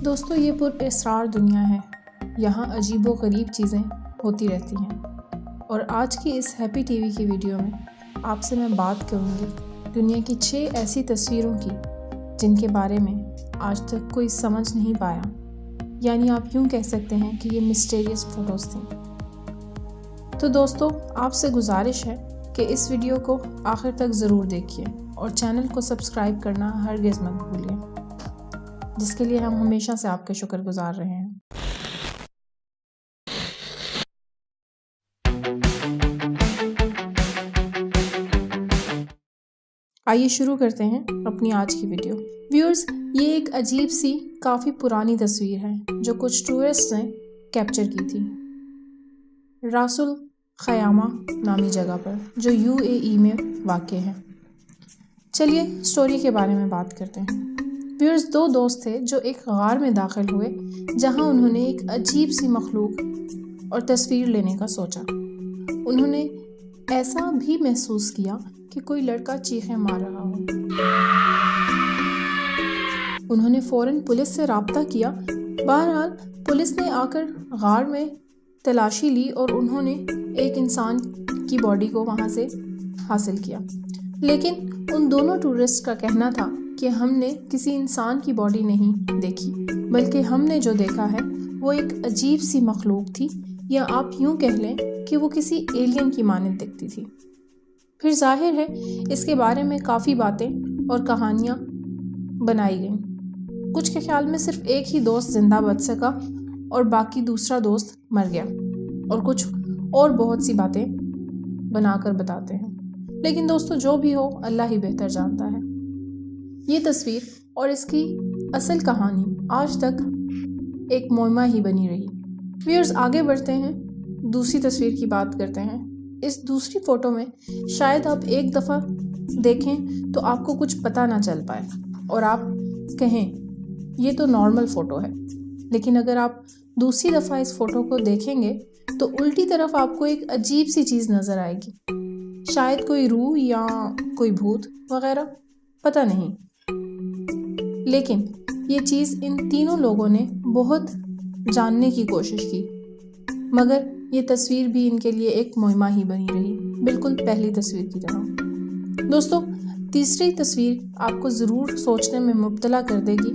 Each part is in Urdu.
دوستو، یہ پر اسرار دنیا ہے. یہاں عجیب و غریب چیزیں ہوتی رہتی ہیں. اور آج کی اس ہیپی ٹی وی کی ویڈیو میں آپ سے میں بات کروں گی دنیا کی 6 ایسی تصویروں کی جن کے بارے میں آج تک کوئی سمجھ نہیں پایا. یعنی آپ یوں کہہ سکتے ہیں کہ یہ مسٹیریس فوٹوز تھیں. تو دوستو، آپ سے گزارش ہے کہ اس ویڈیو کو آخر تک ضرور دیکھیے اور چینل کو سبسکرائب کرنا ہرگز مت بھولیں، جس کے لیے ہم ہمیشہ سے آپ کے شکر گزار رہے ہیں. آئیے شروع کرتے ہیں اپنی آج کی ویڈیو. ویورز، یہ ایک عجیب سی کافی پرانی تصویر ہے جو کچھ ٹورسٹ نے کیپچر کی تھی راس الخیامہ نامی جگہ پر، جو UAE میں واقع ہے. چلیے سٹوری کے بارے میں بات کرتے ہیں. ویورز، 2 دوست تھے جو ایک غار میں داخل ہوئے جہاں انہوں نے ایک عجیب سی مخلوق اور تصویر لینے کا سوچا. انہوں نے ایسا بھی محسوس کیا کہ کوئی لڑکا چیخیں مار رہا ہو. انہوں نے فوراً پولیس سے رابطہ کیا. بہرحال پولیس نے آ کر غار میں تلاشی لی اور انہوں نے ایک انسان کی باڈی کو وہاں سے حاصل کیا. لیکن ان دونوں ٹورسٹ کا کہنا تھا کہ ہم نے کسی انسان کی باڈی نہیں دیکھی، بلکہ ہم نے جو دیکھا ہے وہ ایک عجیب سی مخلوق تھی، یا آپ یوں کہہ لیں کہ وہ کسی ایلین کی مانند دکھتی تھی. پھر ظاہر ہے اس کے بارے میں کافی باتیں اور کہانیاں بنائی گئیں. کچھ کے خیال میں صرف ایک ہی دوست زندہ بچ سکا اور باقی دوسرا دوست مر گیا، اور کچھ اور بہت سی باتیں بنا کر بتاتے ہیں. لیکن دوستو، جو بھی ہو اللہ ہی بہتر جانتا ہے. یہ تصویر اور اس کی اصل کہانی آج تک ایک معمہ ہی بنی رہی. ویورز، آگے بڑھتے ہیں، دوسری تصویر کی بات کرتے ہیں. اس دوسری فوٹو میں شاید آپ ایک دفعہ دیکھیں تو آپ کو کچھ پتہ نہ چل پائے اور آپ کہیں یہ تو نارمل فوٹو ہے. لیکن اگر آپ دوسری دفعہ اس فوٹو کو دیکھیں گے تو الٹی طرف آپ کو ایک عجیب سی چیز نظر آئے گی. شاید کوئی روح یا کوئی بھوت وغیرہ، پتہ نہیں. لیکن یہ چیز ان تینوں لوگوں نے بہت جاننے کی کوشش کی، مگر یہ تصویر بھی ان کے لیے ایک معمہ ہی بنی رہی، بالکل پہلی تصویر کی طرح. دوستو، تیسری تصویر آپ کو ضرور سوچنے میں مبتلا کر دے گی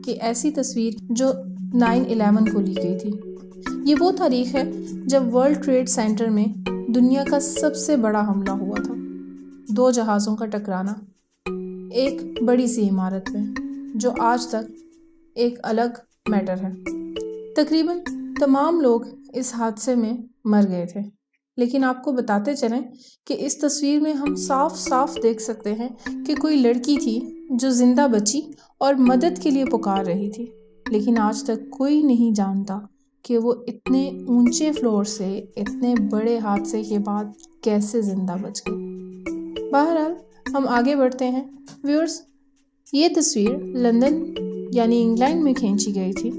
کہ ایسی تصویر جو 9/11 کو لی گئی تھی. یہ وہ تاریخ ہے جب ورلڈ ٹریڈ سینٹر میں دنیا کا سب سے بڑا حملہ ہوا تھا. 2 جہازوں کا ٹکرانا ایک بڑی سی عمارت میں، جو آج تک ایک الگ میٹر ہے. تقریباً تمام لوگ اس حادثے میں مر گئے تھے. لیکن آپ کو بتاتے چلیں کہ اس تصویر میں ہم صاف صاف دیکھ سکتے ہیں کہ کوئی لڑکی تھی جو زندہ بچی اور مدد کے لیے پکار رہی تھی. لیکن آج تک کوئی نہیں جانتا کہ وہ اتنے اونچے فلور سے اتنے بڑے حادثے کے بعد کیسے زندہ بچ گئی. بہرحال ہم آگے بڑھتے ہیں. ویورز، یہ تصویر لندن یعنی انگلینڈ میں کھینچی گئی تھی.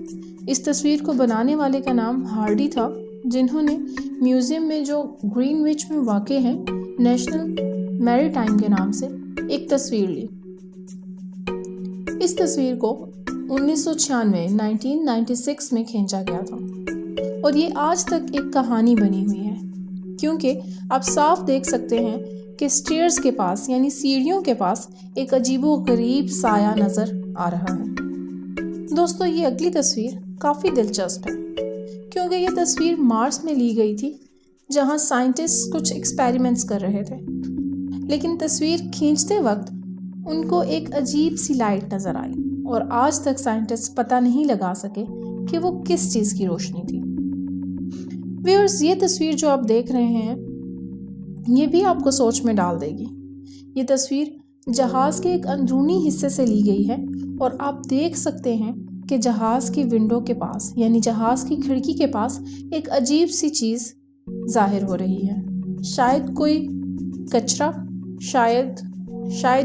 اس تصویر کو بنانے والے کا نام ہارڈی تھا، جنہوں نے میوزیم میں جو گرین وچ میں واقع ہے نیشنل میری ٹائم کے نام سے ایک تصویر لی. اس تصویر کو 1996 میں کھینچا گیا تھا، اور یہ آج تک ایک کہانی بنی ہوئی ہے، کیونکہ آپ صاف دیکھ سکتے ہیں کہ سٹیئرز کے پاس یعنی سیڑھیوں کے پاس ایک عجیب و غریب سایہ نظر آ رہا ہے. دوستو، یہ اگلی تصویر کافی دلچسپ ہے، کیونکہ یہ تصویر مارس میں لی گئی تھی، جہاں سائنٹسٹ کچھ ایکسپیریمنٹس کر رہے تھے. لیکن تصویر کھینچتے وقت ان کو ایک عجیب سی لائٹ نظر آئی، اور آج تک سائنٹسٹ پتہ نہیں لگا سکے کہ وہ کس چیز کی روشنی تھی. ویورز، یہ تصویر جو آپ دیکھ رہے ہیں یہ بھی آپ کو سوچ میں ڈال دے گی. یہ تصویر جہاز کے ایک اندرونی حصے سے لی گئی ہے، اور آپ دیکھ سکتے ہیں کہ جہاز کی ونڈو کے پاس یعنی جہاز کی کھڑکی کے پاس ایک عجیب سی چیز ظاہر ہو رہی ہے. شاید کوئی کچرا، شاید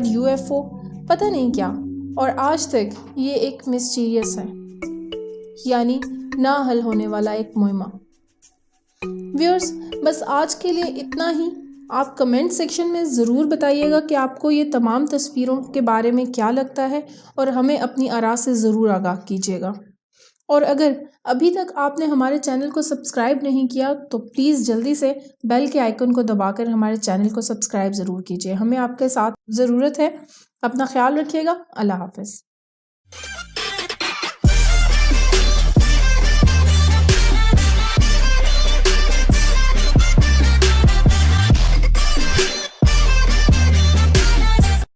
UFO، پتہ نہیں کیا. اور آج تک یہ ایک مسٹیریس ہے، یعنی نہ حل ہونے والا ایک معمہ. ویورز، بس آج کے لیے اتنا ہی. آپ کمنٹ سیکشن میں ضرور بتائیے گا کہ آپ کو یہ تمام تصویروں کے بارے میں کیا لگتا ہے، اور ہمیں اپنی آراء سے ضرور آگاہ کیجیے گا۔ اور اگر ابھی تک آپ نے ہمارے چینل کو سبسکرائب نہیں کیا تو پلیز جلدی سے بیل کے آئیکن کو دبا کر ہمارے چینل کو سبسکرائب ضرور کیجیے۔ ہمیں آپ کے ساتھ ضرورت ہے۔ اپنا خیال رکھیے گا۔ اللہ حافظ۔